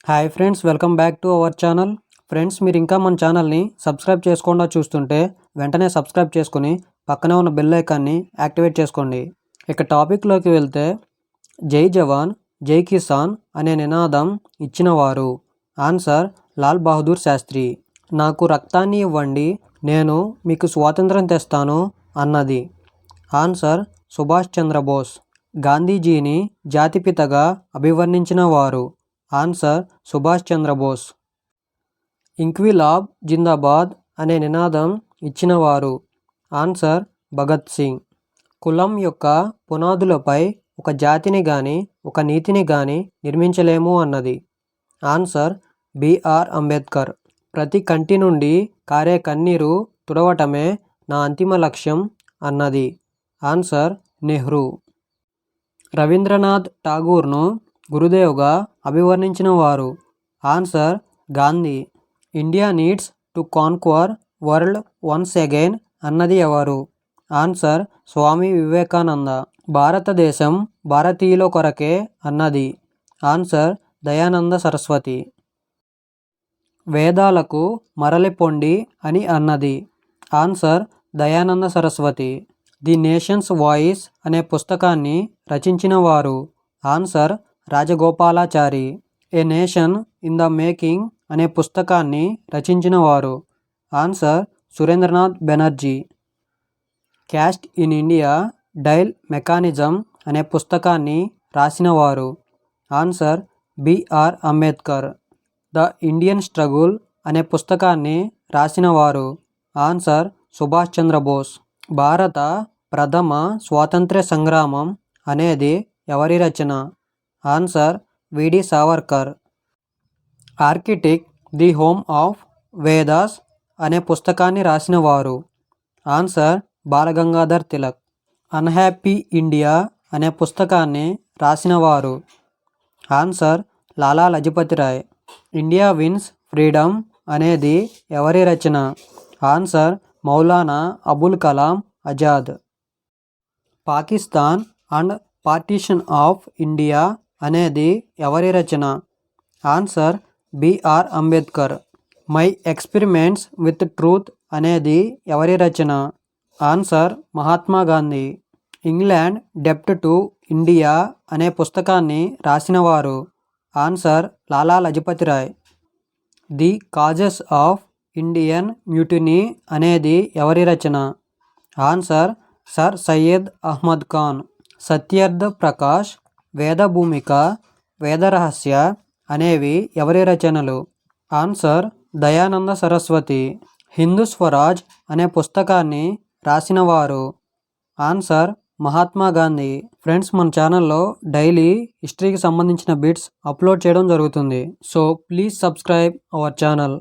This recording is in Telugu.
Hi friends, welcome back to our channel. Friends, మీరు ఇంకా మన ఛానల్ని సబ్స్క్రైబ్ చేసుకోకుండా చూస్తుంటే వెంటనే సబ్స్క్రైబ్ చేసుకుని పక్కనే ఉన్న బెల్ ఐకాన్ని యాక్టివేట్ చేసుకోండి. ఇక టాపిక్లోకి వెళ్తే, జై జవాన్ జై కిసాన్ అనే నినాదం ఇచ్చినవారు? ఆన్సర్ లాల్ బహదూర్ శాస్త్రి. నాకు రక్తాన్ని ఇవ్వండి, నేను మీకు స్వాతంత్రం తెస్తాను అన్నది? ఆన్సర్ సుభాష్ చంద్రబోస్. గాంధీజీని జాతిపితగా అభివర్ణించిన వారు? ఆన్సర్ సుభాష్ చంద్రబోస్. ఇంక్విలాబ్ జిందాబాద్ అనే నినాదం ఇచ్చినవారు? ఆన్సర్ భగత్ సింగ్. కులం యొక్క పునాదులపై ఒక జాతిని గాని ఒక నీతిని గాని నిర్మించలేము అన్నది? Answer B R Ambedkar. ప్రతి కంటి నుండి కారే కన్నీరు తుడవటమే నా అంతిమ లక్ష్యం అన్నది? ఆన్సర్ నెహ్రూ. రవీంద్రనాథ్ ఠాగూర్ను గురుదేవ్గా అభివర్ణించిన వారు? Answer Gandhi. India needs to conquer world once again అన్నది ఎవరు? ఆన్సర్ స్వామి వివేకానంద. భారతదేశం భారతీయుల కొరకే అన్నది? ఆన్సర్ దయానంద సరస్వతి. వేదాలకు మరలిపొండి అని అన్నది? Answer Dayananda Saraswati. The nation's voice అనే పుస్తకాన్ని రచించిన వారు? Answer Rajagopalachari. A nation in the making అనే పుస్తకాన్ని రచించిన వారు? Answer Surendranath Banerjee. Caste in India their mechanism అనే పుస్తకాన్ని రాసినవారు? Answer B R Ambedkar. The Indian struggle అనే పుస్తకాన్ని రాసినవారు? ఆన్సర్ సుభాష్ చంద్రబోస్. భారత ప్రథమ స్వాతంత్ర్య సంగ్రామం అనేది ఎవరి రచన? Answer V D Savarkar. Arctic the home of Vedas అనే పుస్తకాన్ని రాసినవారు? Answer Balagangadhar Tilak. Unhappy India అనే పుస్తకాన్ని రాసినవారు? Answer Lala Lajpat Rai. India wins freedom అనేది ఎవరి రచన? Answer Maulana Abul Kalam Azad. Pakistan and partition of India అనేది ఎవరి రచన? Answer B R Ambedkar. My experiments with truth అనేది ఎవరి రచన? ఆన్సర్ మహాత్మా గాంధీ. ఇంగ్లాండ్ డెప్ట్ టు ఇండియా అనే పుస్తకాన్ని రాసినవారు? Answer Lala Lajpat Rai. The causes of Indian mutiny అనేది ఎవరి రచన? Answer sir Syed Ahmad Khan. సత్యార్థ్ ప్రకాష్, వేదభూమిక, వేదరహస్య అనేవి ఎవరి రచనలు? ఆన్సర్ దయానంద సరస్వతి. హిందూ స్వరాజ్ అనే పుస్తకాన్ని రాసినవారు? ఆన్సర్ మహాత్మా గాంధీ. ఫ్రెండ్స్, మన ఛానల్లో డైలీ హిస్టరీకి సంబంధించిన బిట్స్ అప్లోడ్ చేయడం జరుగుతుంది. So please subscribe our channel.